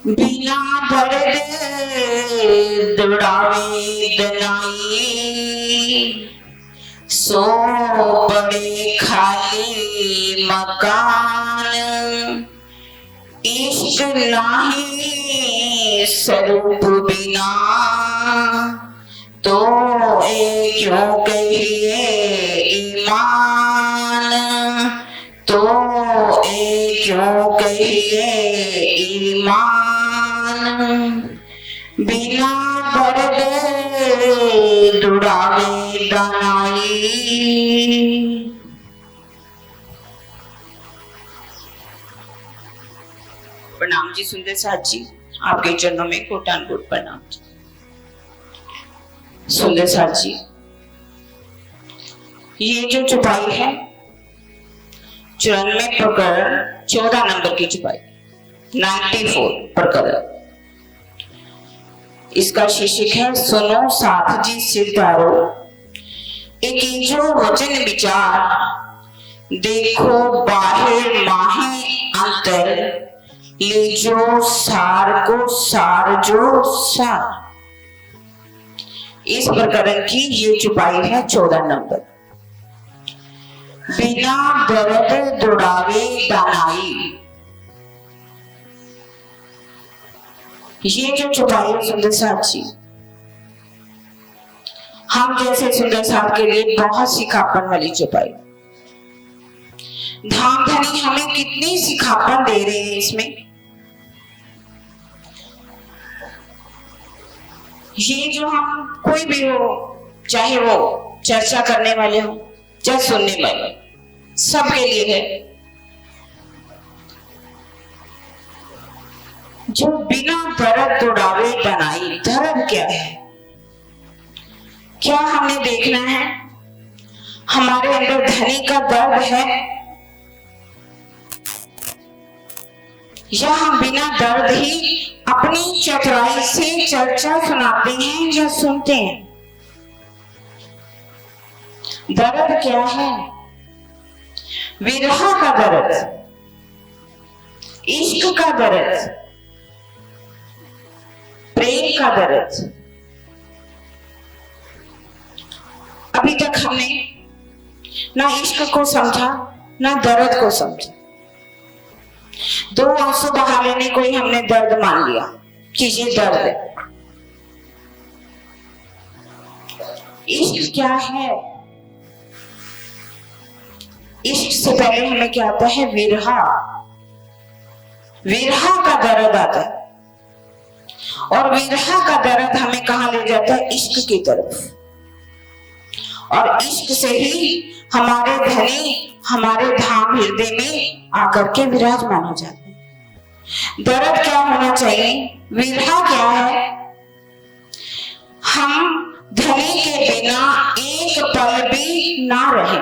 बिना दर्द दौड़ावे दनाई, सो पड़े खाली मकान। इश्क नाही स्वरूप बिना, तो ए क्यों कहिए ईमान, तो ए क्यों कहिए ईमान। बिना दर्द दुड़ावे दनाई। प्रणाम जी सुंदर साथ जी, आपके चरणों में कोटान कोट प्रणाम। सुंदर साथ जी, ये जो चौपाई है 94 प्रकरण 14 नंबर की चौपाई, 94 प्रकरण, इसका शीर्षक है सुनो साथ जी सिरदारो, एक जो वचन विचार, देखो बाहर माहे अंतर, लीजो सार को सार जो सार। इस प्रकरण की ये चौपाई है 14 नंबर। बिना दर्द दुड़ावे दानाई, ये जो चौपाई है सुंदर साथ जी, हम जैसे सुंदर साथ के लिए बहुत सिखापन वाली चौपाई। धाम धनी हमें कितनी सिखापन दे रहे हैं इसमें। ये जो हम कोई भी हो, चाहे वो चर्चा करने वाले हो चाहे सुनने वाले, सबके लिए है। जो बिना दर्द दुड़ावे बनाई, दर्द क्या है? क्या हमें देखना है हमारे अंदर धनी का दर्द है, या हम बिना दर्द ही अपनी चतुराई से चर्चा सुनाते हैं या सुनते हैं? दर्द क्या है? विरह का दर्द, इश्क का दर्द, प्रेम का दर्द। अभी तक हमने ना इश्क को समझा ना दर्द को समझा। दो आंसू बहा लेने को ही हमने दर्द मान लिया कि ये दर्द है। इश्क क्या है? इश्क से पहले हमें क्या आता है? विरह। विरह का दर्द आता है, और विरह का दर्द हमें कहां ले जाता है? इश्क की तरफ। और इश्क से ही हमारे धनी हमारे धाम हृदय में आकर के विराजमान हो जाते हैं। दर्द क्या होना चाहिए? विरह क्या है? हम धनी के बिना एक पल भी ना रहे।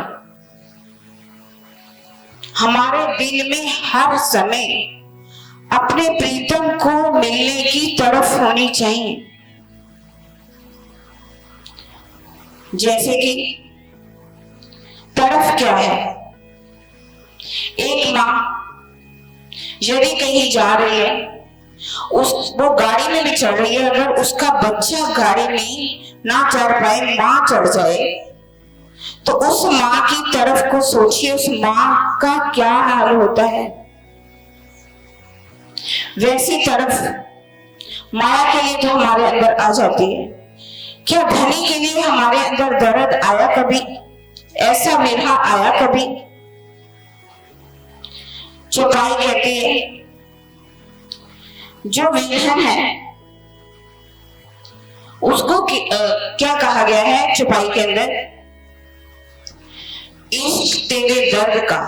हमारे दिल में हर समय अपने प्रीतम को मिलने की तरफ होनी चाहिए। जैसे कि तरफ क्या है? एक माँ यदि कहीं जा रही है, वो गाड़ी में भी चढ़ रही है, अगर उसका बच्चा गाड़ी में ना चढ़ पाए, माँ चढ़ जाए, तो उस माँ की तरफ को सोचिए, उस माँ का क्या हाल होता है। वैसी तरफ माया के लिए तो हमारे अंदर आ जाती है। क्या धनी के लिए हमारे अंदर दर्द आया कभी? ऐसा विरह आया कभी? चौपाई कहती है जो विरह है उसको क्या कहा गया है चौपाई के अंदर? इश्क तेरे दर्द का,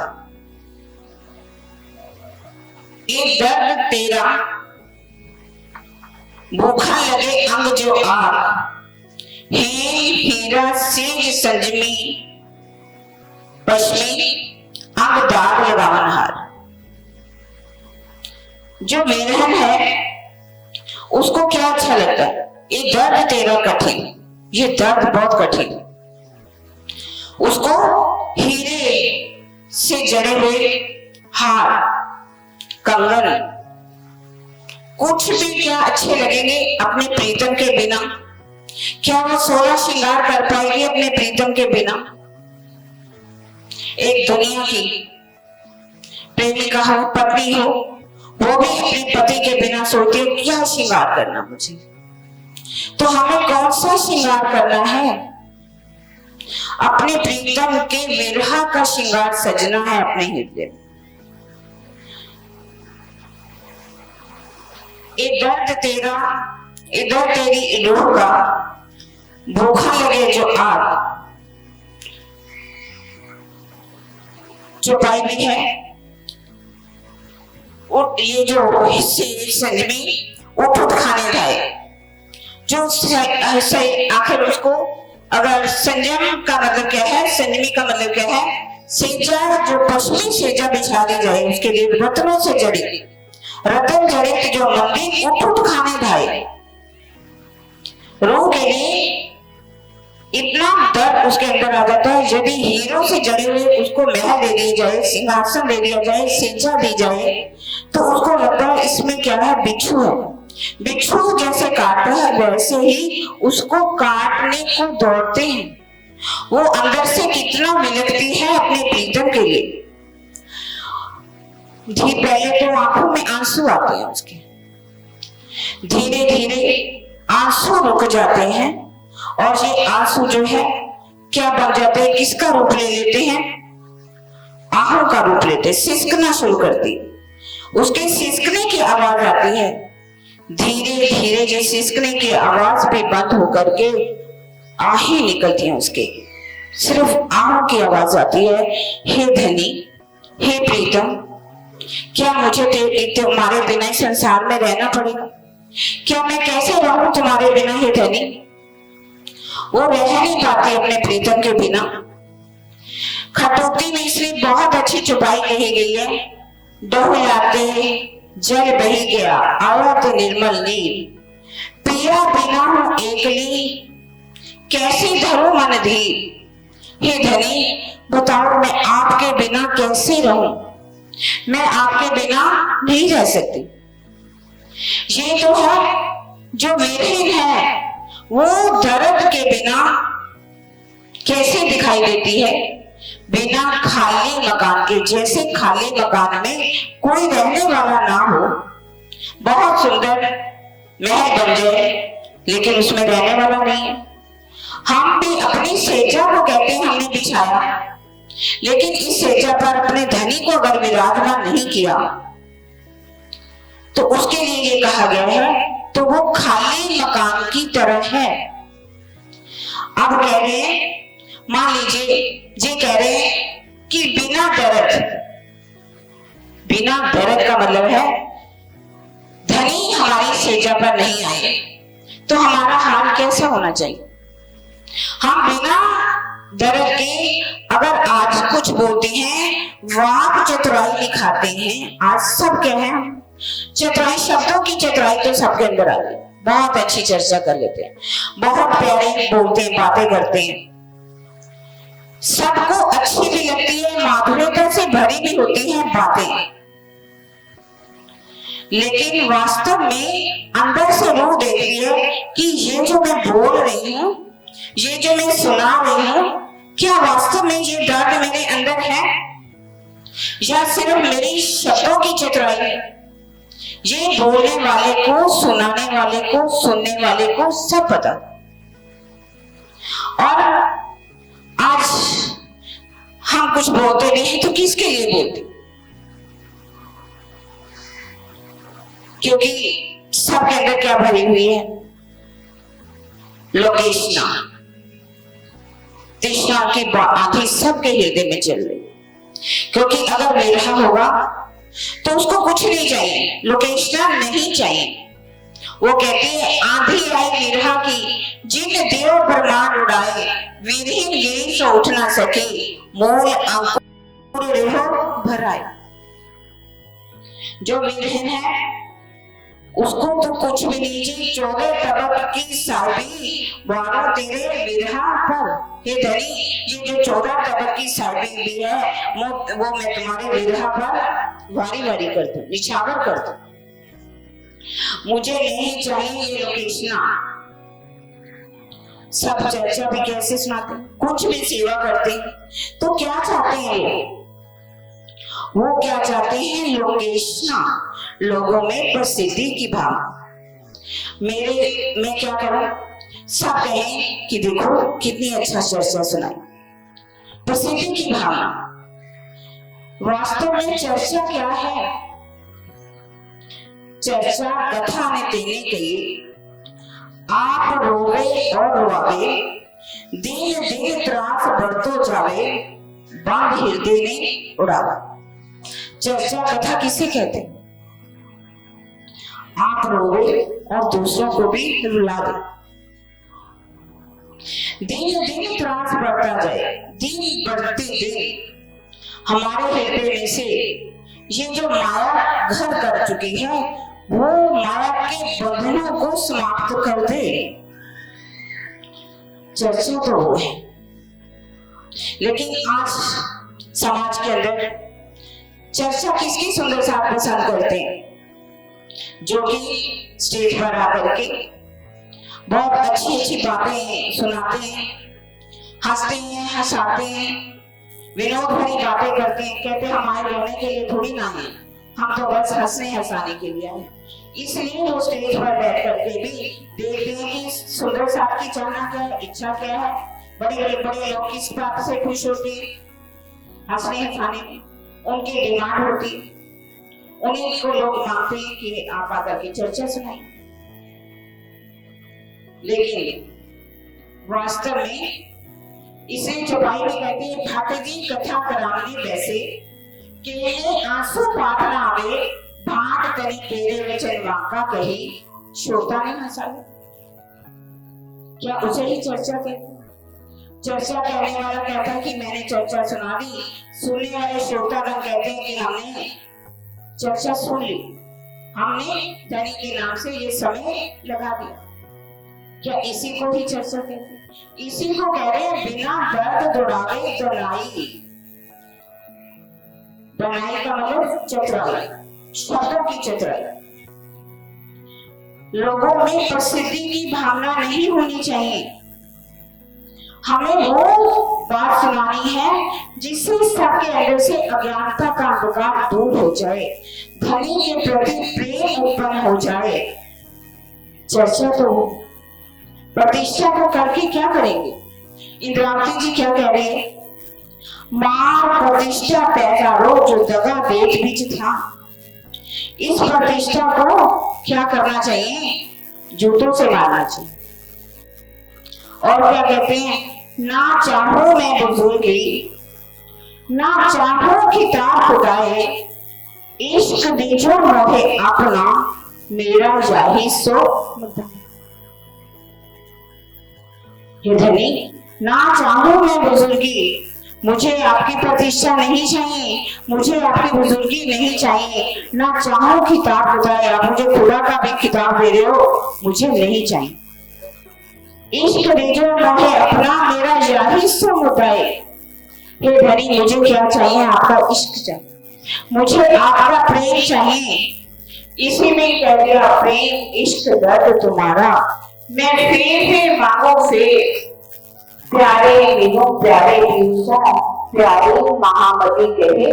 ये दर्द तेरा, भूखा लगे अंग जो आग, हे हीरा सेज संजमी, पश्चिमी अंग दाग लगावनहार। जो विरहन है उसको क्या अच्छा लगता है? ये दर्द तेरा कठिन, ये दर्द बहुत कठिन। उसको हीरे से जड़े हुए हार, कंगन, कुछ भी क्या अच्छे लगेंगे अपने प्रीतम के बिना? क्या वो 16 श्रृंगार कर पाएगी अपने प्रीतम के बिना? एक दुनिया की प्रेमिका हो, पत्नी हो, वो भी अपने पति के बिना सोचती है क्या श्रृंगार करना मुझे। तो हमें कौन सा श्रृंगार करना है? अपने प्रीतम के विरह का श्रृंगार सजना है अपने हृदय में। दर्द तेरा, इधर तेरी रूह का, भूखा लगे जो आग, चुपाई भी है उठ, ये जो हिस्से संजमी उठ उठ खाने जाए, जो आखिर उसको, अगर संयम का मतलब क्या है, संयमी का मतलब क्या है, सेजा, जो पश्चिमी सेजा बिछा दी जाए उसके लिए रत्नों से जड़ी, रतन जड़ित जो मंदिर उठ उठ खाने धाए। रूह के लिए इतना दर्द उसके अंदर आ जाता है, यदि हीरों से जड़े हुए उसको महल दे दिया जाए, सिंहासन दे दिया जाए, सेजा दी जाए, तो उसको लगता है इसमें क्या है, बिच्छू है। बिच्छू जैसे काटता है वैसे ही उसको काटने को दौड़ते हैं। वो अंदर से कितना मिलकती है अपने प्रीतम के लिए। पहले तो आंखों में आंसू आते हैं उसके, धीरे धीरे आंसू रुक जाते हैं, और ये आंसू जो है क्या बन जाते हैं, किसका रूप ले लेते हैं, आहों का रूप लेते, सिसकना शुरू करती, उसके सिसकने की आवाज आती है। धीरे धीरे जो सिसकने की आवाज पे बंद होकर के आहें निकलती हैं उसके, सिर्फ आहों की आवाज आती है। हे धनी, हे प्रीतम, क्या मुझे तुम्हारे बिना इस संसार में रहना पड़ेगा? क्या मैं कैसे रहूं तुम्हारे बिना हे धनी? वो रह नहीं पाती अपने प्रीतम के बिना। खटोती में इसलिए बहुत अच्छी चुपाई कही गई है, डोहलाते जल बही गया आवत निर्मल नीर, पिया बिना हूं एकली कैसे धरो मन धीर। हे धनी, बताओ मैं आपके बिना कैसे रहूं? मैं आपके बिना नहीं रह सकती। ये तो है जो विरहीन है, वो दर्द के बिना कैसे दिखाई देती है, बिना खाली मकान के, जैसे खाली मकान में कोई रहने वाला ना हो। बहुत सुंदर महल बन जाए लेकिन उसमें रहने वाला नहीं है। हम भी अपनी सेजा को कहते हैं हमने बिछाया, लेकिन इस सेजा पर अपने धनी को अगर विराजमान नहीं किया तो उसके लिए ये कहा गया है, तो वो खाली मकान की तरह है। अब कह रहे हैं, मान लीजिए ये कह रहे हैं कि बिना दर्द, बिना दर्द का मतलब है धनी हमारी सेजा पर नहीं आए तो हमारा हाल कैसा होना चाहिए? हम बिना दर्द के अगर आज कुछ बोलते हैं, वाक चतुराई दिखाते हैं, आज सब क्या है, चतुराई, शब्दों की चतुराई तो सबके अंदर आ गई, बहुत अच्छी चर्चा कर लेते हैं, बहुत प्यारे बोलते हैं, बातें करते हैं, सबको अच्छी भी लगती है, माधुर्यता से भरी भी होती हैं बातें, लेकिन वास्तव में अंदर से रूह देखती है कि ये जो मैं बोल रही हूं, ये जो मैं सुना रही हूं, क्या वास्तव में ये दर्द मेरे अंदर है या सिर्फ मेरी शब्दों की चतुराई है? ये बोलने वाले को, सुनाने वाले को, सुनने वाले को सब पता। और आज हम कुछ बोलते भी हैं तो किसके लिए बोलते? क्योंकि सबके अंदर क्या भरी हुई है, लोकेशना, तृष्णा की आंधी सबके हृदय में चल रही। क्योंकि अगर विरह होगा तो उसको कुछ नहीं चाहिए, लोकेशना नहीं चाहिए। वो कहती है, आंधी आई विरह की, जिन देव ब्रह्मांड उड़ाए, विरहीन गिरी से उठ ना सके, मूल अंकुर रेहो भराए। जो विरहीन है उसको तो कुछ भी नहीं चाहिए, 14 तबक की साड़ी वालों तेरे विरहा पर, हे धनी, ये जो 14 तबक की साड़ी भी है वो मैं तुम्हारे विरहा पर वारी वारी कर दूं, निछावर कर दूं। मुझे नहीं चाहिए ये लोकेशना। सब चर्चा भी कैसे सुनाते, कुछ भी सेवा करते, तो क्या चाहते हैं वो क्या चाहते हैं? लोकेशना, लोगों में प्रसिद्धि की भावना। मैं क्या करूं? सब कहें कि देखो कितनी अच्छा चर्चा सुनाई, प्रसिद्धि की भावना। वास्तव में चर्चा क्या है? चर्चा कथा ने देने के लिए आप रोवे और रोवे, दिन दिन त्रास बढ़तो जावे, बांध हृदय ने उड़ावा। चर्चा कथा किसे कहते हैं? आप रोवे और दूसरों को भी रुला दे। दिन दिन त्रास बढ़ता जाए, दिन बढ़ते दिन हमारे हृदय में से ये जो माया घर कर चुकी है, वो माया के बंधनों को समाप्त कर दे। चर्चा तो वो है, लेकिन आज समाज के अंदर चर्चा किसकी सुंदर सा पसंद करते हैं? जो कि स्टेज पर आकर के बहुत अच्छी अच्छी बातें सुनाते हैं, हंसते हैं, हंसाते हैं, विनोद भरी बातें करते हैं। कहते हैं हमारे रोने के लिए थोड़ी ना है, हम तो बस हंसने हंसाने के लिए आए। इसलिए वो स्टेज पर बैठ करके भी देखते हैं कि सुंदर साहब की चाहना क्या है, इच्छा क्या है। बड़े लोग किस बात से खुश होते हैं? हंसने हंसाने में उनकी डिमांड होती है, उन्हीं को लोग मांगते हैं कि आप आकर के चर्चा सुनाइए। लेकिन वास्तव में इसे चौपाई में कहते हैं, भाटे जी कथा कराने वैसे के आंसू पात ना आवे, भाट तरी तेरे वचन वाका कही, श्रोता ने हंसा। क्या उसे ही चर्चा कहते हैं? चर्चा कहने वाला कहता है कि मैंने चर्चा सुना दी, सुनने वाले श्रोतागण कहते हैं कि हमने चर्चा सुन ली, हमने धनी के नाम से ये समय लगा दिया। क्या इसी को ही चर्चा कहते हैं? इसी को कह रहे हैं बिना दर्द दौड़ावे दनाई। दनाई का मतलब चतुराई, शब्दों की चतुराई। लोगों में प्रसिद्धि की भावना नहीं होनी चाहिए। हमें वो बात सुनानी है जिससे सबके अंदर से अज्ञानता का अंधकार दूर हो जाए, धनी के प्रति प्रेम उत्पन्न हो जाए। चर्चा तो प्रतिष्ठा को करके क्या करेंगे? इंद्रावती जी क्या कह रहे हैं? मार प्रतिष्ठा पैदारो जो दगा बेच बीच था। इस प्रतिष्ठा को क्या करना चाहिए? जूतों से मारना चाहिए। और क्या कहते हैं? ना चाहो मैं बुजुर्गी, ना चाहो किताब खुदाए, इश्क दीजो मोहे अपना, मेरा जाही सो मुद्दा। हे धनी, ना चाहो मैं बुजुर्गी, मुझे आपकी प्रतिष्ठा नहीं चाहिए, मुझे आपकी बुजुर्गी नहीं चाहिए। ना चाहो किताब खुदाए, आप मुझे खुदा का भी किताब दे रहे हो, मुझे नहीं चाहिए। इश्क दीजो मोहे अपना, मेरा जाही सो मुद्दाए। हे धनी, मुझे क्या चाहिए? आपका इश्क चाहिए, मुझे आपका प्रेम चाहिए। इसी में कह दिया प्रेम इश्क दर्द तुम्हारा, मैं फिर मांगो फिर, प्यारे मीनू प्यारे दिवसों, प्यारे महामती कहे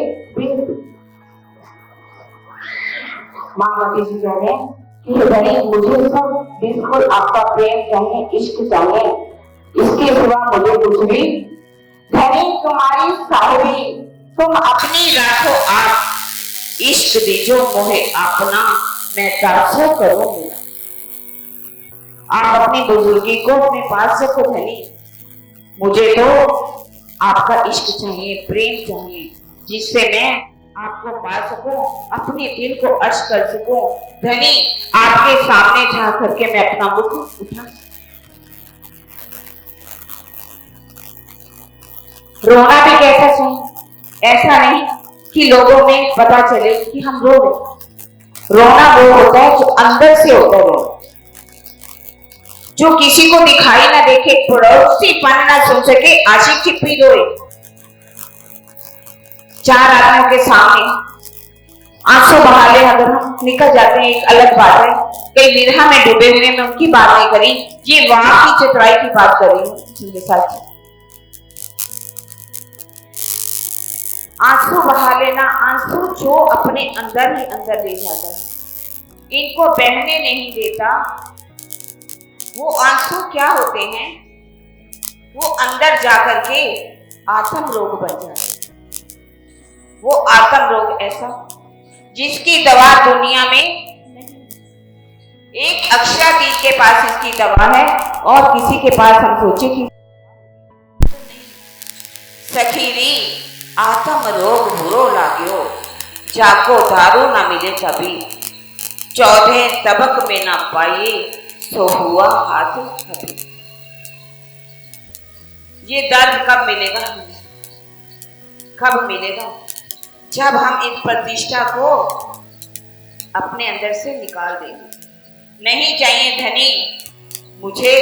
महामती जी कह रहे हैं कि मुझे सब बिल्कुल आपका प्रेम चाहिए, इश्क चाहिए, इसके सिवा मुझे कुछ भी। धनी तुम्हारी साहिबी, तुम अपनी राखो आप, इश्क दीजो मोहे अपना, मैं तरसो करूं मेरा। आप अपनी बुजुर्गी को अपने पास रखो धनी, मुझे तो आपका इश्क चाहिए, प्रेम चाहिए, जिससे मैं आपको पा सकूं, अपने दिल को अर्श कर सकूं। धनी, आपके सामने जा करके मैं अपना मुख उठा। रोना भी कैसा चाहिए? ऐसा नहीं कि लोगों में पता चले कि हम रो रहे। रोना वो होता है जो अंदर से होता है, जो किसी को दिखाई ना देखे, पड़ोसी पन ना सुन सके, आशिक छिपी रोए। चार आदमियों के सामने आंसू बहा ले अगर हम निकल जाते हैं, एक अलग बात है। कई विरह में डूबे हुए, मैं उनकी बात नहीं करी, ये वहां की चतुराई की बात कर रही हूँ उनके साथ। आंसू बहा लेना, आंसू जो अपने अंदर ही अंदर ले जाता है, इनको बहने नहीं देता। वो आंसू क्या होते हैं, वो अंदर जाकर के आत्म रोग बन जाते। वो आत्म रोग ऐसा जिसकी दवा दुनिया में नहीं। एक अक्षरातीत के पास इसकी दवा है और किसी के पास हम सोचे कि सखीरी आत्म रोग बुरो लाग्यो, जाको दारू ना मिले कभी, 14 तबक में ना पाए सो हुआ हाथ कभी। ये दर्द कब मिलेगा हमें? कब मिलेगा? जब हम इस प्रतिष्ठा को अपने अंदर से निकाल देंगे। नहीं चाहिए धनी, मुझे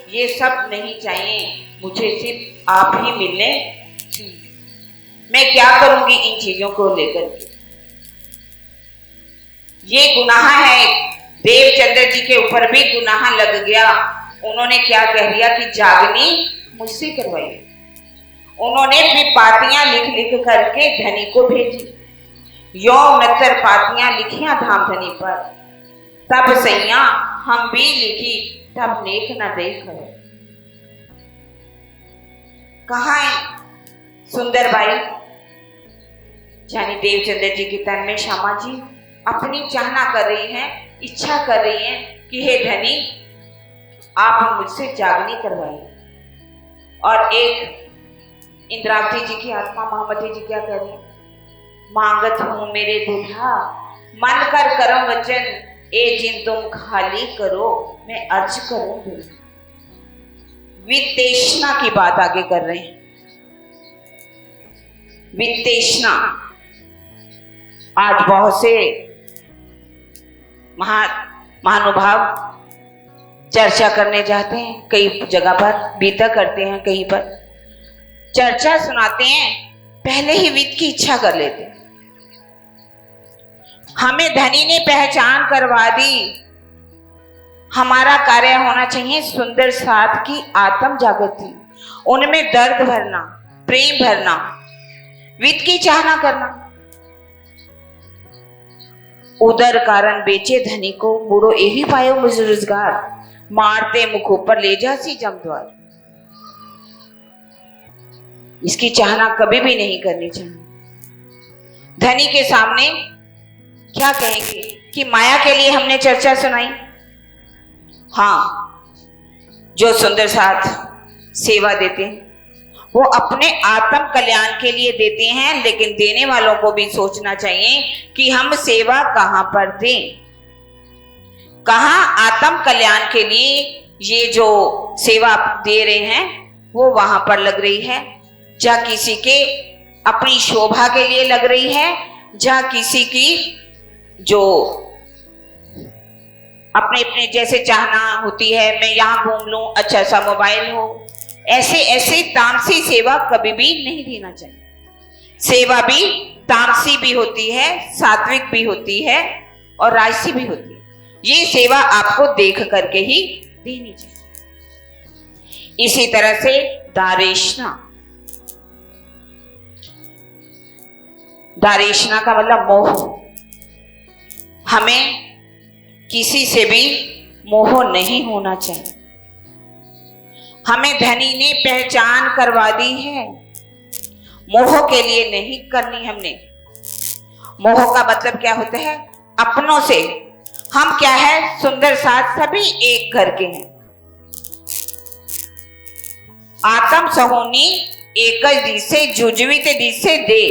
ये सब नहीं चाहिए, मुझे सिर्फ आप ही मिलने चाहिए। मैं क्या करूंगी इन चीजों को लेकर के? ये गुनाह है। देवचंद्र जी के ऊपर भी गुनाह लग गया। उन्होंने क्या कह दिया कि जागनी मुझसे करवाई। उन्होंने भी पातियां लिख लिख करके धनी को भेजी। यो नत्तर पातियां लिखियां धाम धनी पर, तब सैया हम भी लिखी, तब नेक न देख। कहाँ है सुंदर बाई यानी देवचंद्र जी की तन में श्यामा जी अपनी चाहना कर रही हैं, इच्छा कर रही हैं कि हे धनी आप मुझसे जागनी करवाइए। और एक इंद्रावती जी की आत्मा महामती जी क्या कर रही है? मांगत हूं मेरे दूल्हा, मन कर करम वचन, ए जिन तुम खाली करो मैं अर्ज करूं। वित्तेषणा की बात आगे कर रहे हैं। वित्तेषणा आज बहुत से महानुभाव चर्चा करने जाते हैं, कई जगह पर बीता करते हैं, कहीं पर चर्चा सुनाते हैं, पहले ही वित्त की इच्छा कर लेते हैं। हमें धनी ने पहचान करवा दी। हमारा कार्य होना चाहिए सुंदर साथ की आत्म जागृति, उनमें दर्द भरना, प्रेम भरना, वित्त की चाहना करना। उदर कारण बेचे धनी को, बूढ़ो यही पायो मुझ रोजगार, मारते मुखों पर ले जासी जमद्वार। इसकी चाहना कभी भी नहीं करनी चाहिए। धनी के सामने क्या कहेंगे कि माया के लिए हमने चर्चा सुनाई। हाँ, जो सुंदर साथ सेवा देते हैं वो अपने आत्म कल्याण के लिए देते हैं, लेकिन देने वालों को भी सोचना चाहिए कि हम सेवा कहां पर दें, कहां आत्म कल्याण के लिए ये जो सेवा दे रहे हैं वो वहां पर लग रही है, जहां किसी के अपनी शोभा के लिए लग रही है, जहां किसी की जो अपने अपने जैसे चाहना होती है, मैं यहां घूम लूं, अच्छा सा मोबाइल हो, ऐसे ऐसे तामसी सेवा कभी भी नहीं देना चाहिए। सेवा भी तामसी भी होती है, सात्विक भी होती है और राजसी भी होती है। ये सेवा आपको देख करके ही देनी चाहिए। इसी तरह से दारेशना, दारेशना का मतलब मोह। हमें किसी से भी मोह नहीं होना चाहिए। हमें धनी ने पहचान करवा दी है, मोह के लिए नहीं करनी हमने। मोह का मतलब क्या होता है? अपनों से। हम क्या है, सुंदर साथ सभी एक घर के हैं। आत्म सहोनी एक दिसे जुजवित दिसे दे।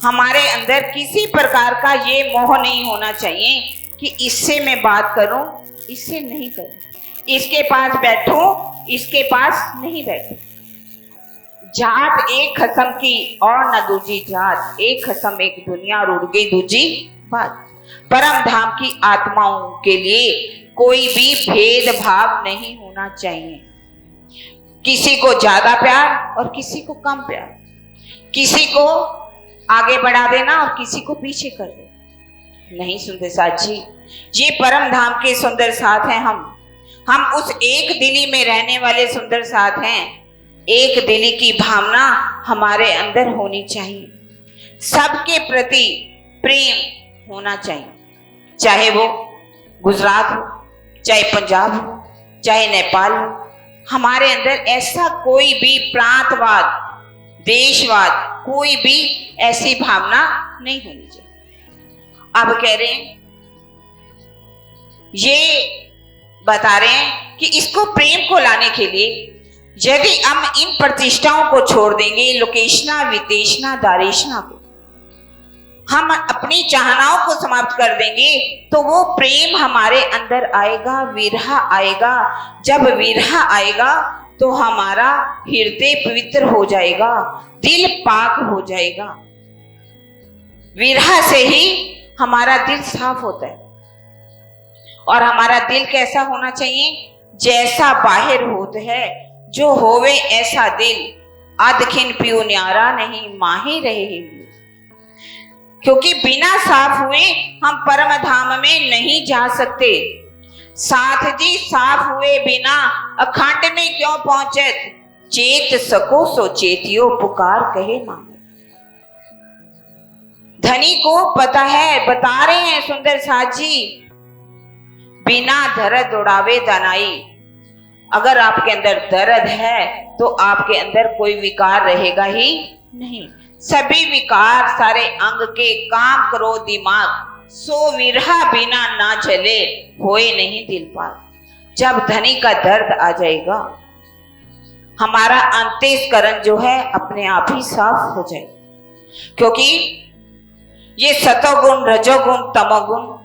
हमारे अंदर किसी प्रकार का ये मोह नहीं होना चाहिए कि इससे मैं बात करूं, इससे नहीं करूं, इसके पास बैठूं, इसके पास नहीं बैठूं। जात एक खसम की और न दूजी जात, एक खसम एक दुनिया और उड़ गई दूजी बात। परम धाम की आत्माओं के लिए कोई भी भेदभाव नहीं होना चाहिए। किसी को ज्यादा प्यार और किसी को कम प्यार, किसी को आगे बढ़ा देना और किसी को पीछे कर देना। नहीं सुंदर साथ जी, ये परम धाम के सुंदर साथ हैं। हम उस एक दिली में रहने वाले सुंदर साथ हैं। एक दिली की भावना हमारे अंदर होनी चाहिए। सबके प्रति प्रेम होना चाहिए, चाहे वो गुजरात हो, चाहे पंजाब हो, चाहे नेपाल हो। हमारे अंदर ऐसा कोई भी प्रांतवाद, देशवाद, कोई भी ऐसी भावना नहीं होनी चाहिए। अब कह रहे हैं, ये बता रहे हैं कि इसको प्रेम को लाने के लिए यदि हम इन प्रतिष्ठाओं को छोड़ देंगे, लोकेशना, विदेशना, दारेशना को, हम अपनी चाहनाओं को समाप्त कर देंगे, तो वो प्रेम हमारे अंदर आएगा, विरह आएगा। जब विरह आएगा तो हमारा हृदय पवित्र हो जाएगा, दिल पाक हो जाएगा। विरह से ही हमारा दिल साफ होता है। और हमारा दिल कैसा होना चाहिए? जैसा बाहर होता है, जो होवे ऐसा दिल, आदखिन पियो न्यारा नहीं माही रहे। क्योंकि बिना साफ हुए हम परम धाम में नहीं जा सकते। साथ जी साफ हुए बिना अखंड में क्यों पहुंचे, चेत सको सो चेतियो पुकार कहे मानो। धनी को पता है, बता रहे हैं सुंदर साथ जी, बिना दर्द उड़ावे दानाई। अगर आपके अंदर दर्द है तो आपके अंदर कोई विकार रहेगा ही नहीं। सभी विकार सारे अंग के काम करो दिमाग, सो विरहा बिना ना चले होए नहीं दिल पार। जब धनी का दर्द आ जाएगा, हमारा अंतःकरण जो है अपने आप ही साफ हो जाएगा। क्योंकि ये सतोगुण, रजोगुण, तमोगुण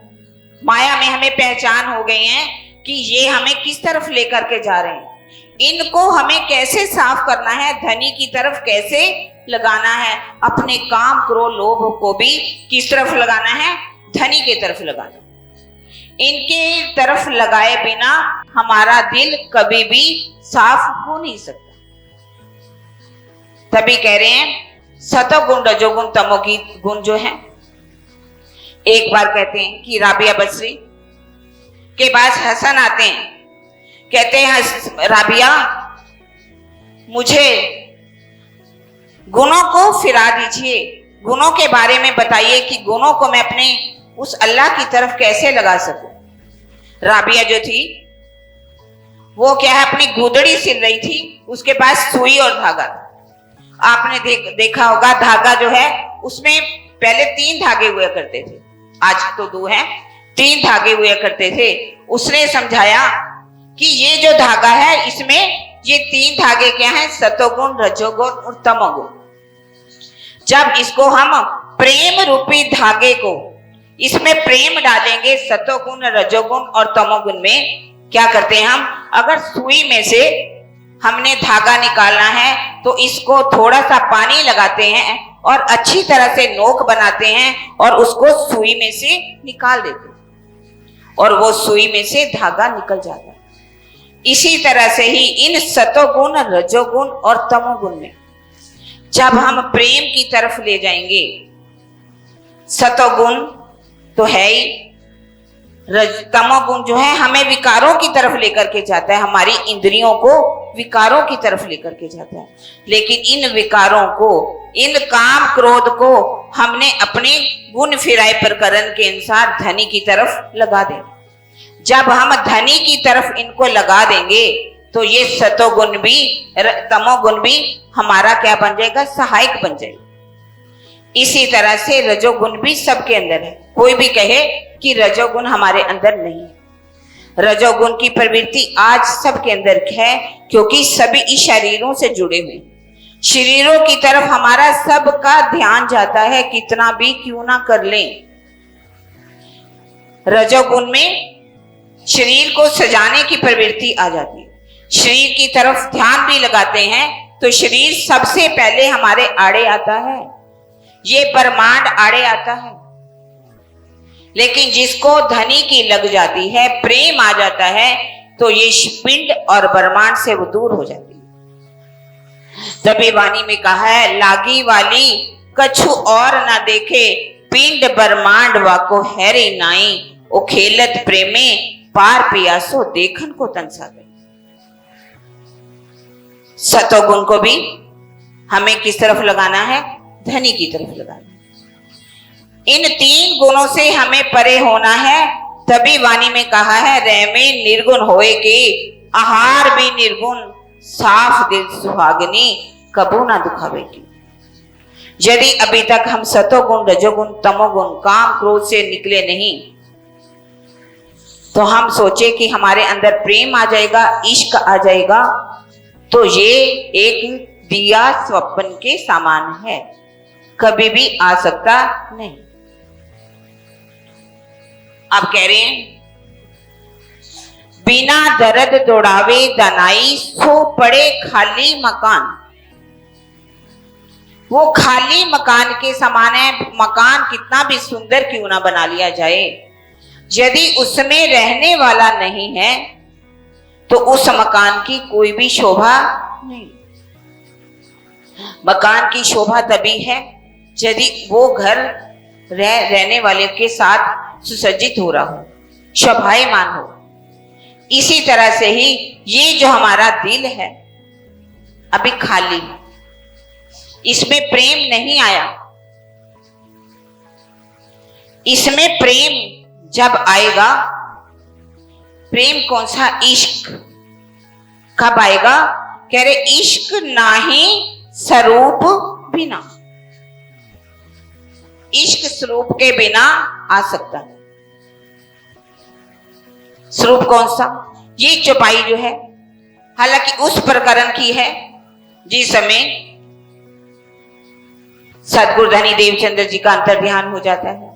माया में हमें पहचान हो गई है कि ये हमें किस तरफ लेकर के जा रहे हैं। इनको हमें कैसे साफ करना है, धनी की तरफ कैसे लगाना है, अपने काम क्रोध लोभ को भी किस तरफ लगाना है, धनी की तरफ लगाना। इनके तरफ लगाए बिना हमारा दिल कभी भी साफ हो नहीं सकता। तभी कह रहे हैं सतोगुण, रजोगुण, तमोगुण जो है, एक बार कहते हैं कि राबिया बसरी के पास हसन आते हैं, कहते हैं राबिया मुझे गुणों को फिरा दीजिए, गुणों के बारे में बताइए कि गुणों को मैं अपने उस अल्लाह की तरफ कैसे लगा सकूं। राबिया जो थी वो क्या है, अपनी गुदड़ी सिल रही थी, उसके पास सुई और धागा। आपने देखा होगा धागा जो है उसमें पहले 3 धागे हुआ करते थे, आज तो 2 हैं, 3 धागे हुआ करते थे। उसने समझाया कि ये जो धागा है इसमें ये 3 धागे क्या हैं, सतोगुण, रजोगुण और तमोगुण। जब इसको हम प्रेम रूपी धागे को इसमें प्रेम डालेंगे, सतोगुण, रजोगुण और तमोगुण में क्या करते हैं हम, अगर सुई में से हमने धागा निकालना है तो इसको थोड़ा सा पानी लगाते हैं और अच्छी तरह से नोक बनाते हैं और उसको सुई में से निकाल देते हैं और वो सुई में से धागा निकल जाता है। इसी तरह से ही इन सतोगुण, रजोगुण और तमोगुण में जब हम प्रेम की तरफ ले जाएंगे, सतोगुण तो है ही, तमोगुण जो है हमें विकारों की तरफ लेकर के जाता है, हमारी इंद्रियों को विकारों की तरफ लेकर के जाता है। लेकिन इन विकारों को, इन काम क्रोध को हमने अपने गुण फिराए प्रकरण के अनुसार धनी की तरफ लगा देना। जब हम धनी की तरफ इनको लगा देंगे तो ये सतोगुण भी, तमोगुण भी हमारा क्या बन जाएगा, सहायक बन जाएगा। इसी तरह से रजोगुण भी सबके अंदर है। कोई भी कहे कि रजोगुण हमारे अंदर नहीं है, रजोगुण की प्रवृत्ति आज सबके अंदर है, क्योंकि सभी इस शरीरों से जुड़े हुए, शरीरों की तरफ हमारा सबका ध्यान जाता है, कितना भी क्यों ना कर लें। रजोगुण में शरीर को सजाने की प्रवृत्ति आ जाती है, शरीर की तरफ ध्यान भी लगाते हैं तो शरीर सबसे पहले हमारे आड़े आता है, ये ब्रह्मांड आड़े आता है। लेकिन जिसको धनी की लग जाती है, प्रेम आ जाता है, तो ये पिंड और ब्रह्मांड से वो दूर हो जाती है। तभी वाणी में कहा है, लागी वाली कछु और ना देखे, पिंड ब्रह्मांड वाको हैरे नाई ओ खेलत प्रेमे पार पियासो देखन को तनसा गई। सतोगुण को भी हमें किस तरफ लगाना है? धनी की तरफ लगाना है। इन 3 गुणों से हमें परे होना है। तभी वाणी में कहा है, रहमे निर्गुण होए के आहार भी निर्गुण, साफ दिल सुहागनी कबू ना दुखावेगी। यदि अभी तक हम सतोगुण, रजोगुण, तमोगुण, काम, क्रोध से निकले नहीं, तो हम सोचे कि हमारे अंदर प्रेम आ जाएगा, इश्क आ जाएगा, तो ये एक दिया स्वप्न के समान है, कभी भी आ सकता नहीं। अब कह रहे हैं, बिना दर्द दौड़ावे दनाई सो पड़े खाली मकान। वो खाली मकान के समान है। मकान कितना भी सुंदर क्यों ना बना लिया जाए, यदि उसमें रहने वाला नहीं है तो उस मकान की कोई भी शोभा नहीं। मकान की शोभा तभी है यदि वो घर रहने वाले के साथ सुसज्जित हो रहा हो, शोभायमान हो। इसी तरह से ही ये जो हमारा दिल है अभी खाली है, इसमें प्रेम नहीं आया। इसमें प्रेम जब आएगा, प्रेम कौन सा? इश्क। कब आएगा? कह रहे इश्क नाही स्वरूप बिना। इश्क स्वरूप के बिना आ सकता है। स्वरूप कौन सा? ये चौपाई जो है, हालांकि उस प्रकरण की है जिस समय सदगुरु धनी देवचंद्र जी का अंतर ध्यान हो जाता है।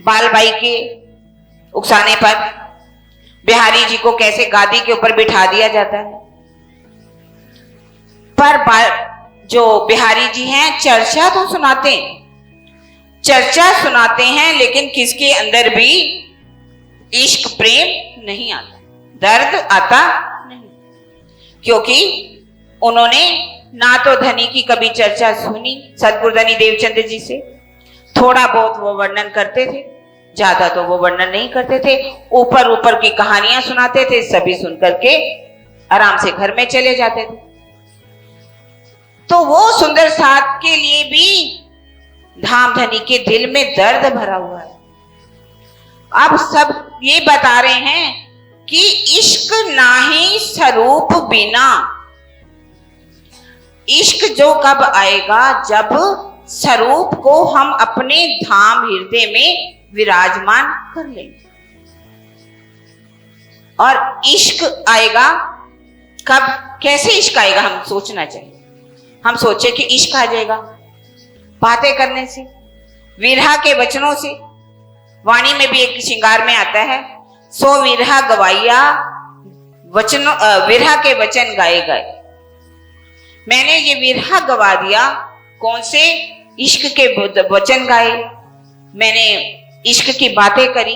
बालबाई के उकसाने पर बिहारी जी को कैसे गादी के ऊपर बिठा दिया जाता है, पर जो बिहारी जी हैं चर्चा तो सुनाते हैं, चर्चा सुनाते हैं, लेकिन किसके अंदर भी इश्क प्रेम नहीं आता, दर्द आता नहीं, क्योंकि उन्होंने ना तो धनी की कभी चर्चा सुनी सदगुरु धनी देवचंद्र जी से। थोड़ा बहुत वो वर्णन करते थे, ज्यादा तो वो वर्णन नहीं करते थे, ऊपर ऊपर की कहानियां सुनाते थे, सभी सुन करके आराम से घर में चले जाते थे। तो वो सुंदर साथ के लिए भी धाम धनी के दिल में दर्द भरा हुआ है। अब सब ये बता रहे हैं कि इश्क नाही स्वरूप बिना। इश्क जो कब आएगा? जब स्वरूप को हम अपने धाम हृदय में विराजमान कर लेंगे। और इश्क आएगा कब? कैसे इश्क आएगा? हम सोचना चाहिए। हम सोचे कि इश्क आ जाएगा बातें करने से, विरहा के वचनों से। वाणी में भी एक श्रृंगार में आता है, सो विरहा गवाइया वचनों, विरहा के वचन गाए गए। मैंने ये विरहा गवा दिया। कौन से? इश्क के वचन गाए, मैंने इश्क की बातें करी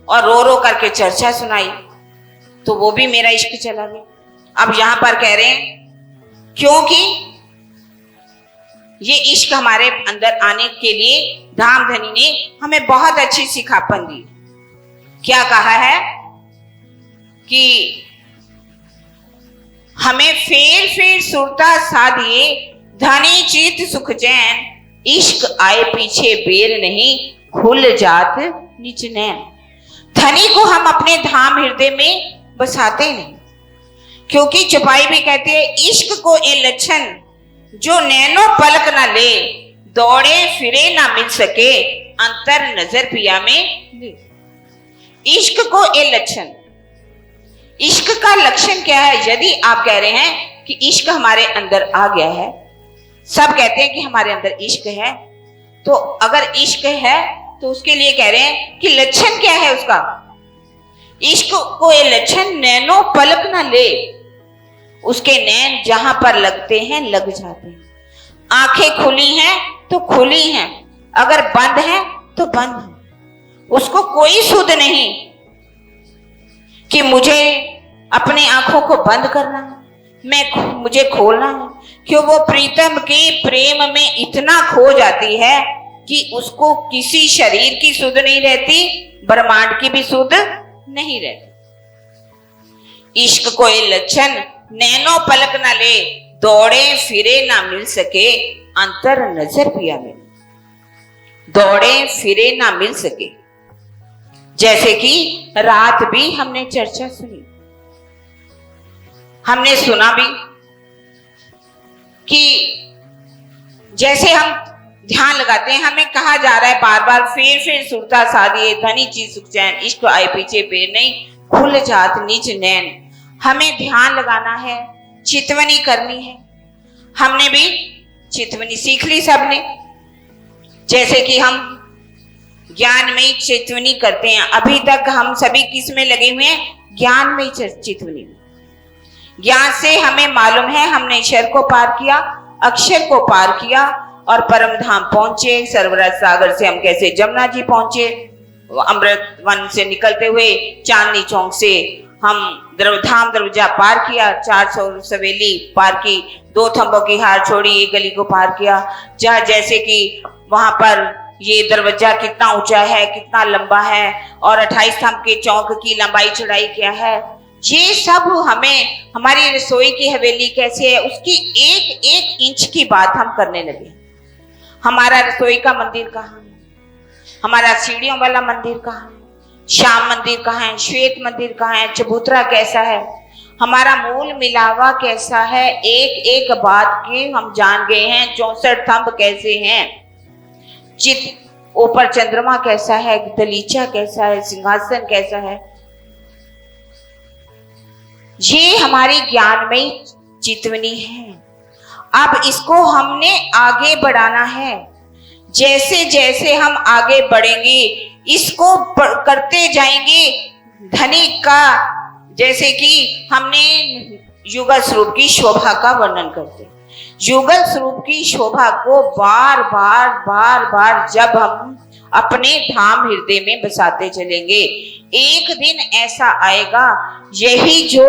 और रो रो करके चर्चा सुनाई, तो वो भी मेरा इश्क चला गया। अब यहां पर कह रहे हैं क्योंकि ये इश्क हमारे अंदर आने के लिए धाम धनी ने हमें बहुत अच्छी सिखापन दी। क्या कहा है कि हमें फेर फेर सुरता साधिए धनी चित सुख चैन, इश्क आए पीछे बेर नहीं खुल जात निच नैन। धनी को हम अपने धाम हृदय में बसाते नहीं, क्योंकि चौपाई भी कहती है इश्क को ये लक्षण जो नैनो पलक ना ले, दौड़े फिरे ना मिल सके अंतर नजर पिया में ले। इश्क को ये लक्षण, इश्क का लक्षण क्या है? यदि आप कह रहे हैं कि इश्क हमारे अंदर आ गया है, सब कहते हैं कि हमारे अंदर इश्क है, तो अगर इश्क है तो उसके लिए कह रहे हैं कि लक्षण क्या है उसका? इश्क को ये लक्षण नैनो पलक ना ले, उसके नैन जहां पर लगते हैं लग जाते हैं। आंखें खुली हैं तो खुली हैं, अगर बंद हैं तो बंद हैं। उसको कोई सुध नहीं कि मुझे अपने आंखों को बंद करना है, मुझे खोलना है, क्यों? वो प्रीतम के प्रेम में इतना खो जाती है कि उसको किसी शरीर की सुध नहीं रहती, ब्रह्मांड की भी सुध नहीं रहती। इश्क कोई लक्षण नैनो पलक न ले, दौड़े फिरे ना मिल सके अंतर नजर पिया में, दौड़े फिरे ना मिल सके। जैसे कि रात भी हमने चर्चा सुनी, हमने सुना भी कि जैसे हम ध्यान लगाते हैं, हमें कहा जा रहा है बार बार, फिर सुरता साधिए धनी चीज सुख चैन, इश्क आए पीछे पेड़ नहीं खुल जात निज नैन। हमें ध्यान लगाना है, चितवनी करनी है। हमने भी चितवनी सीख ली सबने, जैसे कि हम ज्ञान में ही चितवनी करते हैं। अभी तक हम सभी किस में लगे हुए हैं? ज्ञान में ही चितवनी। ज्ञान से हमें मालूम है हमने ईश्वर को पार किया, अक्षर को पार किया और परम धाम पहुंचे। सर्वराज सागर से हम कैसे जमुना जी पहुंचे, अमृत वन से निकलते हुए चांदनी चौक से हम धाम दरवाजा पार किया, 400 सवेली पार की, 2 थंबों की हार छोड़ी, एक गली को पार किया। जहाँ जैसे कि वहां पर ये दरवाजा कितना ऊंचा है, कितना लंबा है और 28 थंब के चौक की लंबाई चौड़ाई क्या है, ये सब हमें, हमारी रसोई की हवेली कैसे है उसकी एक एक इंच की बात हम करने लगे। हमारा रसोई का मंदिर कहाँ है, हमारा सीढ़ियों वाला मंदिर कहाँ है, श्याम मंदिर कहाँ है, श्वेत मंदिर कहाँ है, चबूतरा कैसा है, हमारा मूल मिलावा कैसा है, एक एक बात के हम जान गए हैं। 64 थंब कैसे हैं, चित ऊपर चंद्रमा कैसा है, दलीचा कैसा है, सिंहासन कैसा है, ये हमारी ज्ञान में चितवनी है। अब इसको हमने आगे बढ़ाना है। जैसे जैसे हम आगे बढ़ेंगे इसको करते जाएंगे धनी का, जैसे कि हमने युगल स्वरूप की शोभा का वर्णन करते, युगल स्वरूप की शोभा को बार बार जब हम अपने धाम हृदय में बसाते चलेंगे, एक दिन ऐसा आएगा, यही जो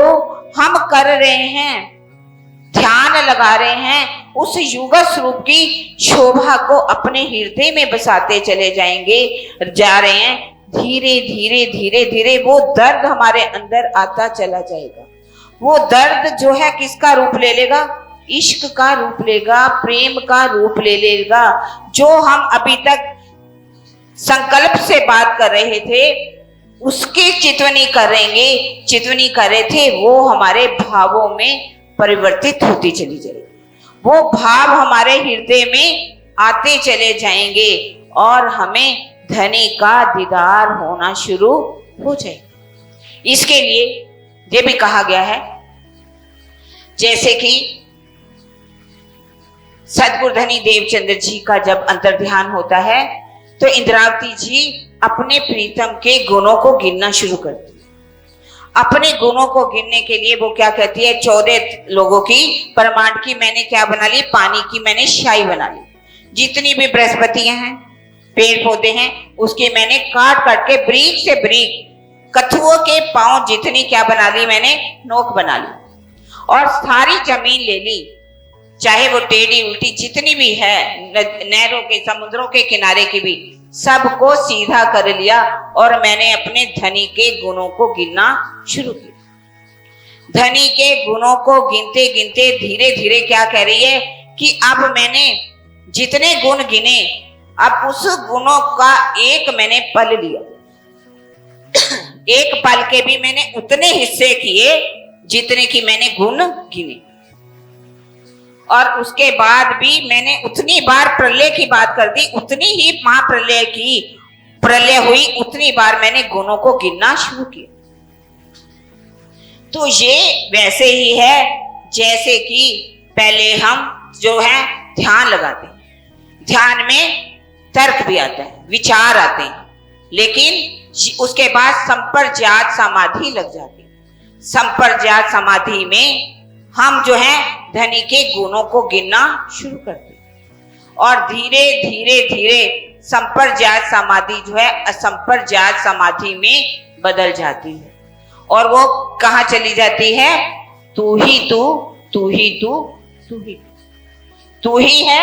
हम कर रहे हैं, ध्यान लगा रहे हैं, उस युगल स्वरूप की शोभा को अपने हृदय में बसाते चले जा रहे हैं। धीरे धीरे धीरे धीरे वो दर्द हमारे अंदर आता चला जाएगा। वो दर्द जो है किसका रूप ले लेगा? इश्क का रूप लेगा, प्रेम का रूप ले लेगा। जो हम अभी तक संकल्प से बात कर रहे थे उसकी चितवनी कर रहे थे, वो हमारे भावों में परिवर्तित होती चली जाएगी। वो भाव हमारे हृदय में आते चले जाएंगे और हमें धनी का दीदार होना शुरू हो जाएगा। इसके लिए ये भी कहा गया है, जैसे कि सदगुरु धनी देवचंद्र जी का जब अंतर ध्यान होता है तो इंद्रावती जी अपने प्रीतम के गुणों को गिनना शुरू करती। अपने गुणों को गिनने के लिए वो क्या कहती है, 14 लोगों की ब्रह्मांड की मैंने क्या बना ली, पानी की मैंने शाही बना ली। जितनी भी बृहस्पतियां हैं, पेड़ पौधे हैं, उसकी मैंने काट काट के ब्रीक से ब्रीक, कछुओं के पांव जितनी क्या बना ली मैंने, नोक बना ली। और सारी जमीन ले ली, चाहे वो टेढ़ी उल्टी जितनी भी है, नहरों के, समुद्रों के किनारे की भी, सबको सीधा कर लिया और मैंने अपने धनी के गुणों को गिनना शुरू किया। धनी के गुणों को गिनते गिनते धीरे धीरे क्या कह रही है कि अब मैंने जितने गुण गिने, अब उस गुणों का एक मैंने पल लिया। एक पल के भी मैंने उतने हिस्से किए जितने की मैंने गुण गिने। और उसके बाद भी मैंने उतनी बार प्रलय की बात कर दी, उतनी ही महाप्रलय की प्रलय हुई, उतनी बार मैंने गुणों को गिनना शुरू किया। तो ये वैसे ही है जैसे कि पहले हम जो है ध्यान लगाते हैं, ध्यान में तर्क भी आता है, विचार आते हैं, लेकिन उसके बाद संप्रज्ञात समाधि लग जाती है। संप्रज्ञात समाधि में हम जो है धनी के गुणों को गिनना शुरू करते हैं और धीरे धीरे धीरे संप्रज्ञात समाधि जो है असंप्रज्ञात समाधि में बदल जाती है। और वो कहाँ चली जाती है? तू ही तू, तू ही तू, तू ही तू ही है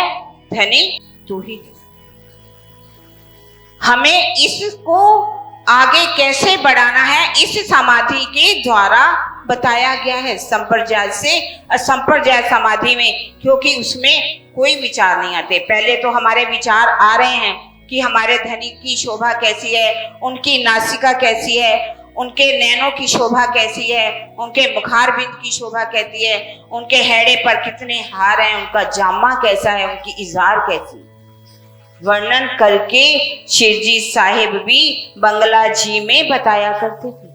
धनी, तू ही। हमें इसको आगे कैसे बढ़ाना है इस समाधि के द्वारा बताया गया है, संप्रज्ञात से। असंप्रज्ञात समाधि में क्योंकि उसमें कोई विचार नहीं आते, पहले तो हमारे विचार आ रहे हैं कि हमारे धनी की शोभा कैसी है, उनकी नासिका कैसी है, उनके नैनों की शोभा कैसी है, उनके मुखार बिंद की शोभा कैसी है, उनके हैड़े पर कितने हार हैं, उनका जामा कैसा है, उनकी इजार कैसी। वर्णन करके शिरजी साहिब भी बंगला जी में बताया करते थे,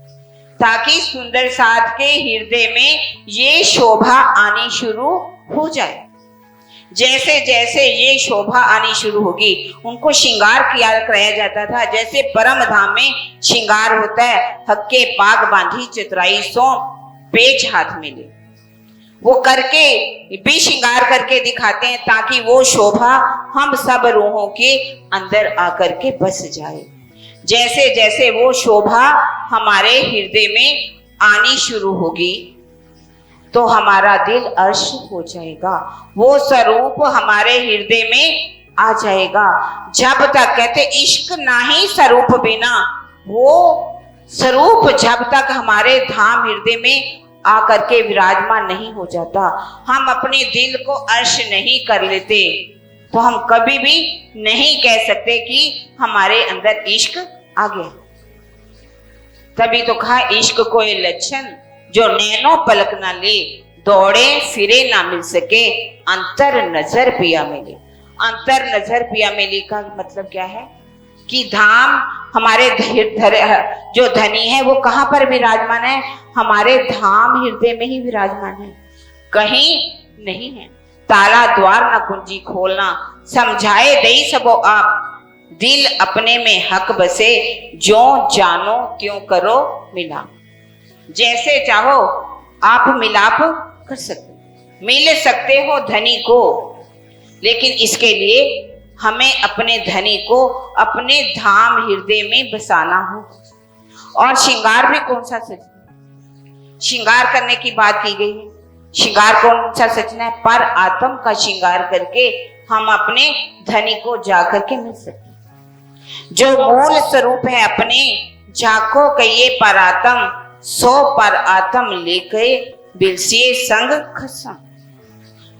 ताकि सुंदर साध के हृदय में ये शोभा आनी शुरू हो जाए। जैसे जैसे ये शोभा आनी शुरू होगी, उनको श्रृंगार किया कराया जाता था। जैसे परम धाम में श्रृंगार होता है, हक्के पाग बांधी चितराई सो पेच हाथ में ले, वो करके भी श्रृंगार करके दिखाते हैं ताकि वो शोभा हम सब रूहों के अंदर आकर के बस जाए। जैसे जैसे वो शोभा हमारे हृदय में आनी शुरू होगी तो हमारा दिल अर्श हो जाएगा, वो स्वरूप हमारे हृदय में आ जाएगा। जब तक कहते इश्क नाही स्वरूप बिना, वो स्वरूप जब तक हमारे धाम हृदय में आकर के विराजमान नहीं हो जाता, हम अपने दिल को अर्श नहीं कर लेते, तो हम कभी भी नहीं कह सकते कि हमारे अंदर इश्क आ गया। तभी तो कहा इश्क कोई लक्षण जो नैनो पलक ना ले, दौड़े फिरे ना मिल सके, अंतर नजर पिया मिले। अंतर नजर पिया मिले का मतलब क्या है कि धाम हमारे जो धनी है वो कहाँ पर विराजमान है, हमारे धाम हृदय में ही विराजमान है, कहीं नहीं है। ताला द्वार ना कुंजी खोलना, समझाए दई सबो आप, दिल अपने में हक बसे, जो जानो त्यों करो मिलाप। जैसे चाहो आप मिलाप कर सकते, मिल सकते हो धनी को, लेकिन इसके लिए हमें अपने धनी को अपने धाम हृदय में बसाना हो। और श्रृंगार भी कौन सा सजना, श्रृंगार करने की बात की गई है, श्रृंगार कौन सा सजना है, पर आत्म का श्रृंगार करके हम अपने धनी को जाकर के मिल सकते। जो मूल स्वरूप है अपने, झाको कहिए पर आत्म, सो पर आत्म लेके बिलसिए संग खसम।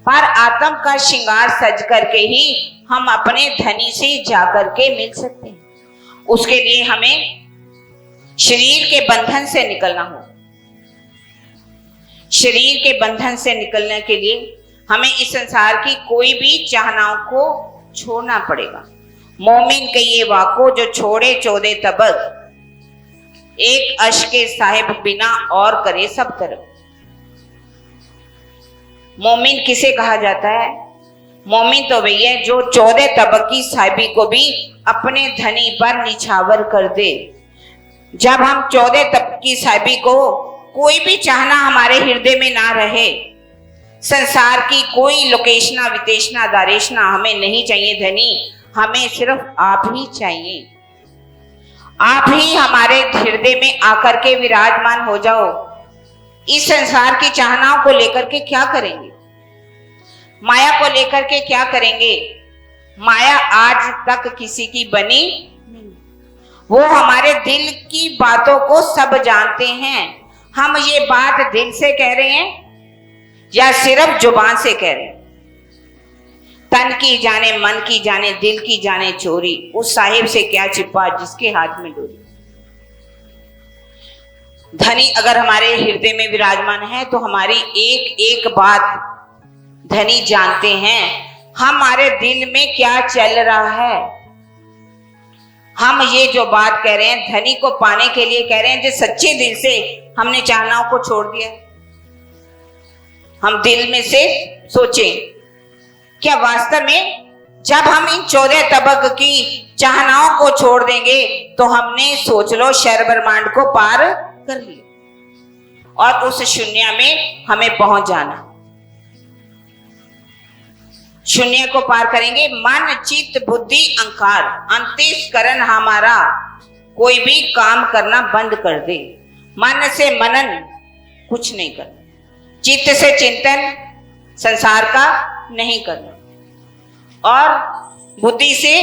पर आत्म का श्रृंगार सज करके ही हम अपने धनी से जाकर के मिल सकते हैं। उसके लिए हमें शरीर के बंधन से निकलना हो। शरीर के बंधन से निकलने के लिए हमें इस संसार की कोई भी चाहनाओं को छोड़ना पड़ेगा। मोमिन कहिए वाको जो छोड़े चौदे तबक, एक अश के साहिब बिना और करे सब तरफ। मोमिन किसे कहा जाता है? मोमिन तो वही है जो 14 तबक की साहिबी को भी अपने धनी पर निछावर कर दे। जब हम 14 तबक की साहिबी को कोई भी चाहना हमारे हृदय में ना रहे, संसार की कोई लोकेशना वितेशना दारेशना हमें नहीं चाहिए धनी, हमें सिर्फ आप ही चाहिए। आप ही हमारे हृदय में आकर के विराजमान हो जाओ। इस संसार की चाहनाओं को लेकर के क्या करेंगे, माया को लेकर के क्या करेंगे? माया आज तक किसी की बनी नहीं। वो हमारे दिल की बातों को सब जानते हैं। हम ये बात दिल से कह रहे हैं या सिर्फ जुबान से कह रहे हैं? तन की जाने मन की जाने दिल की जाने चोरी, उस साहिब से क्या छिपा जिसके हाथ में डोरी। धनी अगर हमारे हृदय में विराजमान है तो हमारी एक एक बात धनी जानते हैं। हमारे दिल में क्या चल रहा है, हम ये जो बात कह रहे हैं धनी को पाने के लिए कह रहे हैं, जो सच्चे दिल से हमने चाहनाओं को छोड़ दिया। हम दिल में से सोचें, क्या वास्तव में जब हम इन 14 तबक की चाहनाओं को छोड़ देंगे तो हमने सोच लो शर ब्रह्मांड को पार कर लिया और उस शून्य में हमें पहुंच जाना। शून्य को पार करेंगे। मन चित्त बुद्धि अहंकार अंतःकरण हमारा कोई भी काम करना बंद कर दे। मन से मनन कुछ नहीं करना, चित्त से चिंतन संसार का नहीं करना, और बुद्धि से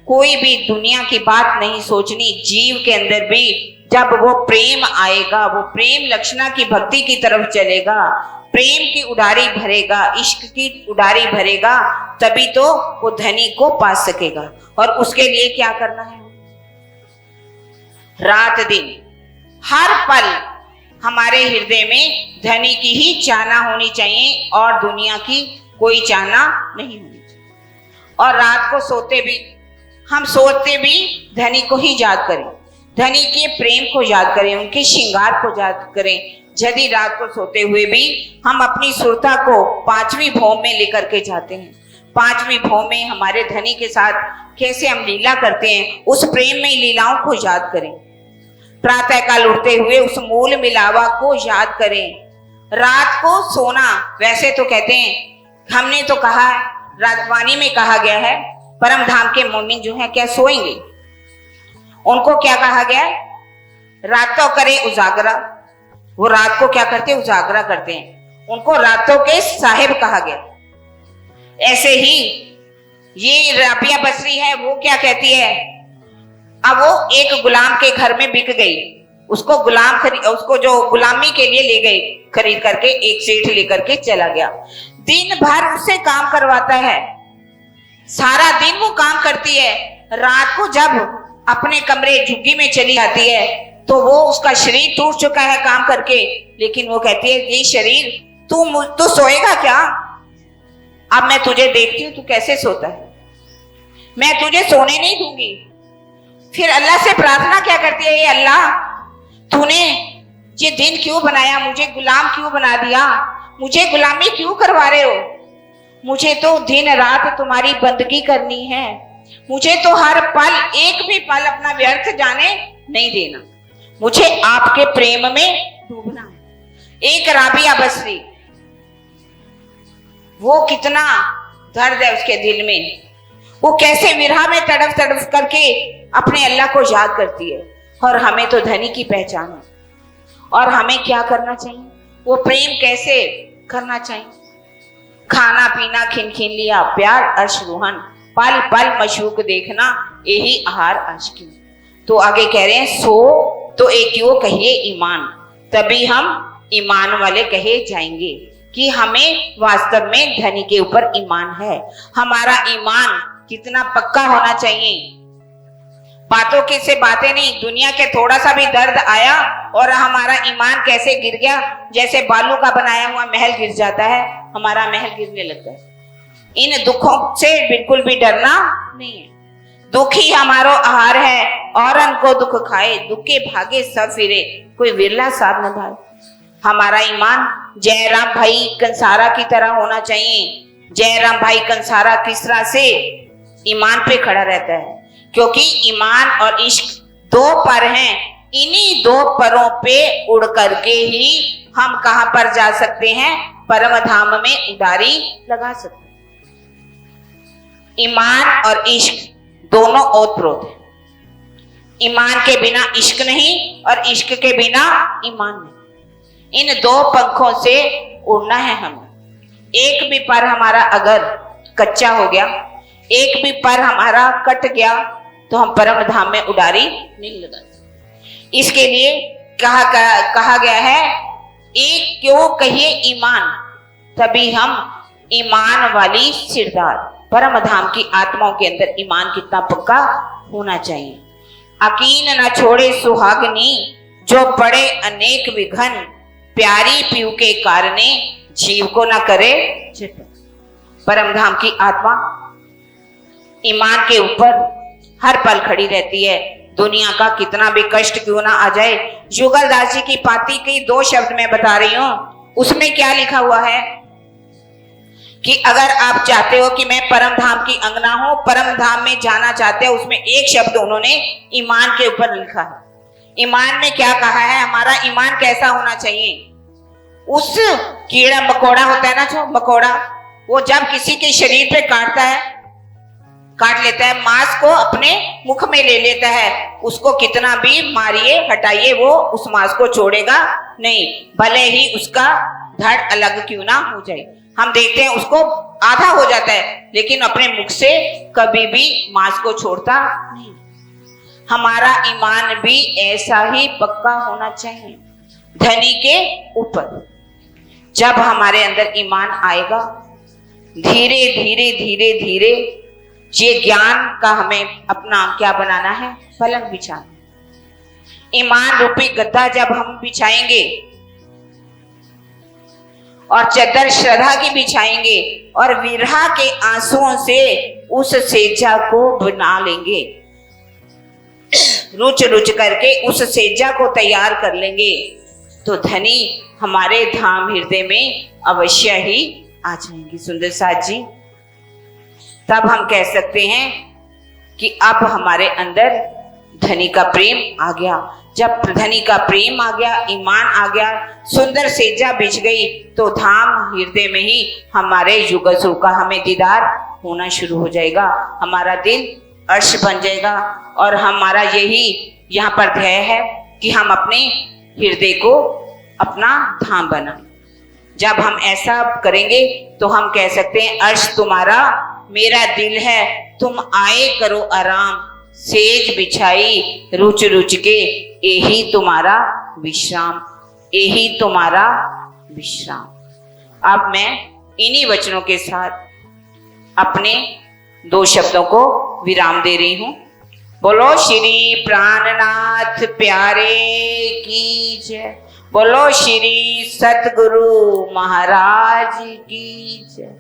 कोई भी दुनिया की बात नहीं सोचनी। जीव के अंदर भी जब वो प्रेम आएगा, वो प्रेम लक्षणा की भक्ति की तरफ चलेगा, प्रेम की उडारी भरेगा, इश्क की उडारी भरेगा, तभी तो वो धनी को पा सकेगा। और उसके लिए क्या करना है? रात दिन हर पल हमारे हृदय में धनी की ही चाहना होनी चाहिए और दुनिया की कोई चाहना नहीं होनी चाहिए। और रात को सोते भी हम सोते भी धनी को ही याद करें, धनी के प्रेम को याद करें, उनके श्रृंगार को याद करें। यदि रात को सोते हुए भी हम अपनी सुरता को पांचवी भौम में लेकर के जाते हैं, पांचवी भौम में हमारे धनी के साथ कैसे हम लीला करते हैं, उस प्रेम में लीलाओं को याद करें। प्रातः काल उठते हुए उस मूल मिलावा को याद करें। रात को सोना, वैसे तो कहते हैं, हमने तो कहा, राजवाणी में कहा गया है, परम धाम के मोमिन जो है क्या सोएंगे, उनको क्या कहा गया है? रातों करे उजागरा। वो रात को क्या करते हैं? उजागरा करते हैं, उनको रातों के साहिब कहा गया। ऐसे ही ये राबिया बसरी है, वो क्या कहती है? अब वो एक गुलाम के घर में बिक गई, उसको जो गुलामी के लिए ले गए, खरीद करके एक सेठ लेकर के चला गया। दिन भर उससे काम करवाता है, सारा दिन वो काम करती है। रात को जब अपने कमरे झुग्गी में चली जाती है तो वो उसका शरीर टूट चुका है काम करके, लेकिन वो कहती है, ये शरीर तू सोएगा क्या? अब मैं तुझे देखती हूँ तू कैसे सोता है, मैं तुझे सोने नहीं दूंगी। फिर अल्लाह से प्रार्थना क्या करती है? ये अल्लाह, तूने ये दिन क्यों बनाया, मुझे गुलाम क्यों बना दिया, मुझे गुलामी क्यों करवा रहे हो? मुझे तो दिन रात तुम्हारी बंदगी करनी है, मुझे तो हर पल, एक भी पल अपना व्यर्थ जाने नहीं देना, मुझे आपके प्रेम में डूबना है। एक राबिया बसरी, वो कितना दर्द है उसके दिल में, वो कैसे विरह में तड़फ तड़फ करके अपने अल्लाह को याद करती है। और हमें तो धनी की पहचान है, और हमें क्या करना चाहिए? वो प्रेम कैसे करना चाहिए? खाना पीना खिनखिन लिया, प्यार अर्श रूहन, पल पल मशूक देखना, यही आहार आशिकी। तो आगे कह रहे हैं, सो तो एक वो कहिए ईमान, तभी हम ईमान वाले कहे जाएंगे कि हमें वास्तव में धनी के ऊपर ईमान है। हमारा ईमान कितना पक्का होना चाहिए। बातों की से बातें नहीं, दुनिया के थोड़ा सा भी दर्द आया और हमारा ईमान कैसे गिर गया, जैसे बालू का बनाया हुआ महल गिर जाता है, हमारा महल गिरने लगता है। इन दुखों से बिल्कुल भी डरना नहीं है। दुख ही हमारो आहार है, और को दुख खाए, दुखे भागे सब फिरे, कोई विरला साथ न भाए। हमारा ईमान जयराम भाई कंसारा की तरह होना चाहिए। जयराम भाई कंसारा किस तरह से ईमान पे खड़ा रहता है, क्योंकि ईमान और इश्क दो पर हैं, इन्हीं दो परों पे उड़ करके ही हम कहां पर जा सकते हैं? परम धाम में उडारी लगा सकते हैं। ईमान और इश्क दोनों ओतप्रोत है। ईमान के बिना इश्क नहीं और इश्क के बिना ईमान नहीं। इन दो पंखों से उड़ना है हमें। एक भी पर हमारा अगर कच्चा हो गया, एक भी पर हमारा कट गया, तो हम परम धाम में उडारी नहीं लगा सकते। इसके लिए कहा गया है, एक क्यों कहिए ईमान, तभी हम ईमान वाली सिरदार। परम धाम की आत्माओं के अंदर ईमान कितना पक्का होना चाहिए। अकीन न छोड़े सुहागनी, जो पड़े अनेक विघन, प्यारी पीऊ के कारणे, जीव को न करे जतन। परम धाम की आत्मा ईमान के ऊपर हर पल खड़ी रहती है, दुनिया का कितना भी कष्ट क्यों ना आ जाए। युगल दास जी की पाती के 2 शब्द मैं बता रही हूं, उसमें क्या लिखा हुआ है कि अगर आप चाहते हो कि मैं परम धाम की अंगना हूं, परम धाम में जाना चाहते हो, उसमें एक शब्द उन्होंने ईमान के ऊपर लिखा है। ईमान में क्या कहा है? हमारा ईमान कैसा होना चाहिए? उस कीड़ा मकोड़ा होता है ना, जो मकोड़ा, वो जब किसी के शरीर पे काट लेता है, मांस को अपने मुख में ले लेता है, उसको कितना भी मारिए हटाइए, वो उस मांस को छोड़ेगा नहीं, भले ही उसका धड़ अलग क्यों ना हो जाए। हम देखते हैं उसको आधा हो जाता है, लेकिन अपने मुख से कभी भी मांस को छोड़ता नहीं। हमारा ईमान भी ऐसा ही पक्का होना चाहिए धनी के ऊपर। जब हमारे अंदर ईमान आएगा, धीरे धीरे धीरे धीरे ये ज्ञान का हमें अपना क्या बनाना है, पलंग बिछाना। ईमान रूपी गद्दा जब हम बिछाएंगे और चद्दर श्रद्धा की बिछाएंगे और विरह के आंसुओं से उस सेजा को बना लेंगे, रुच रुच करके उस सेजा को तैयार कर लेंगे, तो धनी हमारे धाम हृदय में अवश्य ही आ जाएंगी। सुंदर साथ जी, तब हम कह सकते हैं कि अब हमारे अंदर धनी का प्रेम आ गया। जब धनी का प्रेम आ गया, ईमान आ गया, सुंदर सेजा बिछ गई, तो धाम हृदय में ही हमारे युगल का हमें दीदार होना शुरू हो जाएगा। हमारा दिल अर्श बन जाएगा और हमारा यही यहाँ पर ध्येय है कि हम अपने हृदय को अपना धाम बनाएं। जब हम ऐसा करेंगे तो हम कह सकते हैं, अर्श तुम्हारा मेरा दिल है, तुम आए करो आराम, सेज बिछाई रुच रुच के, यही तुम्हारा विश्राम, यही तुम्हारा विश्राम। अब मैं इन्हीं वचनों के साथ अपने 2 शब्दों को विराम दे रही हूं। बोलो श्री प्राणनाथ प्यारे की जय, बोलो श्री सतगुरु महाराज की जय।